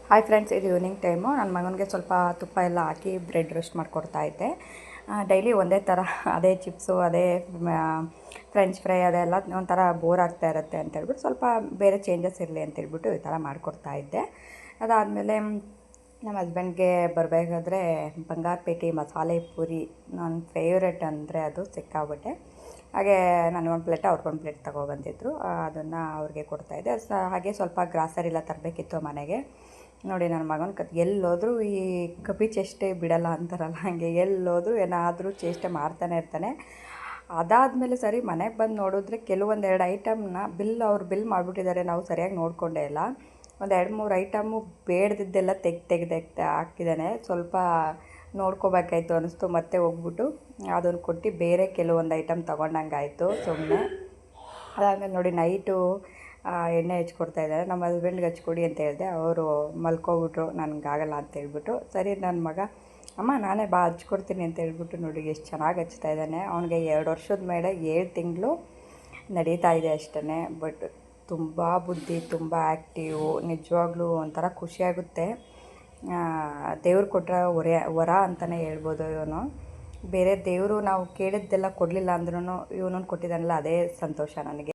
Hi friends, ಇದು evening time. ನನ್ನ ಮಗನಿಗೆ ಸ್ವಲ್ಪ ತುಪ್ಪ ಎಲ್ಲ ಹಾಕಿ ಬ್ರೆಡ್ ರೋಸ್ಟ್ ಮಾಡಿಕೊಡ್ತಾ ಇದ್ದೆ. ಡೈಲಿ ಒಂದೇ ಥರ ಅದೇ ಚಿಪ್ಸು, ಅದೇ ಫ್ರೆಂಚ್ ಫ್ರೈ ಅದೆಲ್ಲ ಒಂಥರ ಬೋರ್ ಆಗ್ತಾ ಇರುತ್ತೆ ಅಂತೇಳ್ಬಿಟ್ಟು ಸ್ವಲ್ಪ ಬೇರೆ ಚೇಂಜಸ್ ಇರಲಿ ಅಂತೇಳ್ಬಿಟ್ಟು ಈ ಥರ ಮಾಡಿಕೊಡ್ತಾ ಇದ್ದೆ. ಅದಾದಮೇಲೆ ನಮ್ಮ ಹಸ್ಬೆಂಡ್ಗೆ ಬರಬೇಕಾದ್ರೆ ಬಂಗಾರಪೇಟೆ ಮಸಾಲೆ ಪೂರಿ ನನ್ನ ಫೇವ್ರೆಟ್ ಅಂದರೆ ಅದು ಸಿಕ್ಕಾಬಿಟ್ಟೆ. ಹಾಗೆ ನನಗೊಂದು ಪ್ಲೇಟ್ ಅವ್ರಿಗೊಂದು ಪ್ಲೇಟ್ ತೊಗೊಬಂದಿದ್ರು. ಅದನ್ನು ಅವ್ರಿಗೆ ಕೊಡ್ತಾಯಿದ್ದೆ. ಹಾಗೆ ಸ್ವಲ್ಪ ಗ್ರಾಸರಿ ಎಲ್ಲ ತರಬೇಕಿತ್ತು ಮನೆಗೆ. ನೋಡಿ ನನ್ನ ಮಗನ ಎಲ್ಲೋದ್ರೂ ಈ ಕಪಿ ಚೇಷ್ಟೆ ಬಿಡಲ್ಲ ಅಂತಾರಲ್ಲ, ಹಾಗೆ ಎಲ್ಲೋದ್ರೂ ಏನಾದರೂ ಚೇಷ್ಟೆ ಮಾಡ್ತಾನೆ ಇರ್ತಾನೆ. ಅದಾದಮೇಲೆ ಸರಿ ಮನೆಗೆ ಬಂದು ನೋಡಿದ್ರೆ ಕೆಲವೊಂದೆರಡು ಐಟಮ್ನ ಅವ್ರು ಬಿಲ್ ಮಾಡಿಬಿಟ್ಟಿದ್ದಾರೆ. ನಾವು ಸರಿಯಾಗಿ ನೋಡಿಕೊಂಡೇ ಇಲ್ಲ. ಒಂದು 2-3 ಐಟಮು ಬೇಡದಿದ್ದೆಲ್ಲ ತೆಗ್ದು ಹಾಕಿದ್ದಾನೆ. ಸ್ವಲ್ಪ ನೋಡ್ಕೋಬೇಕಾಯ್ತು ಅನ್ನಿಸ್ತು. ಮತ್ತೆ ಹೋಗ್ಬಿಟ್ಟು ಅದನ್ನು ಕೊಟ್ಟು ಬೇರೆ ಕೆಲವೊಂದು ಐಟಮ್ ತೊಗೊಂಡಂಗಾಯಿತು ಸುಮ್ಮನೆ. ಅದಾದಮೇಲೆ ನೋಡಿ ನೈಟು ಎಣ್ಣೆ ಹಚ್ಕೊಡ್ತಾ ಇದ್ದಾರೆ. ನಮ್ಮ ಹಸ್ಬೆಂಡ್ಗೆ ಹಚ್ಕೊಡಿ ಅಂತ ಹೇಳಿದೆ. ಅವರು ಮಲ್ಕೊಬಿಟ್ರು, ನನಗಾಗಲ್ಲ ಅಂತ ಹೇಳ್ಬಿಟ್ಟು. ಸರಿ ನನ್ನ ಮಗ, ಅಮ್ಮ ನಾನೇ ಬಾ ಹಚ್ಕೊಡ್ತೀನಿ ಅಂತ ಹೇಳ್ಬಿಟ್ಟು ನೋಡಿ ಎಷ್ಟು ಚೆನ್ನಾಗಿ ಹಚ್ತಾ ಇದ್ದಾನೆ. ಅವನಿಗೆ 2 ವರ್ಷದ ಮೇಲೆ 7 ತಿಂಗಳು ನಡೀತಾ ಇದೆ ಅಷ್ಟೇ. ಬಟ್ ತುಂಬ ಬುದ್ಧಿ, ತುಂಬ ಆ್ಯಕ್ಟಿವು. ನಿಜವಾಗ್ಲೂ ಒಂಥರ ಖುಷಿಯಾಗುತ್ತೆ. ದೇವ್ರು ಕೊಟ್ಟರೆ ವರ ಅಂತಲೇ ಹೇಳ್ಬೋದು. ಇವನು ಬೇರೆ ದೇವರು ನಾವು ಕೇಳಿದ್ದೆಲ್ಲ ಕೊಡಲಿಲ್ಲ ಅಂದ್ರೂ ಇವನನ್ನು ಕೊಟ್ಟಿದ್ದಾನಲ್ಲ, ಅದೇ ಸಂತೋಷ ನನಗೆ.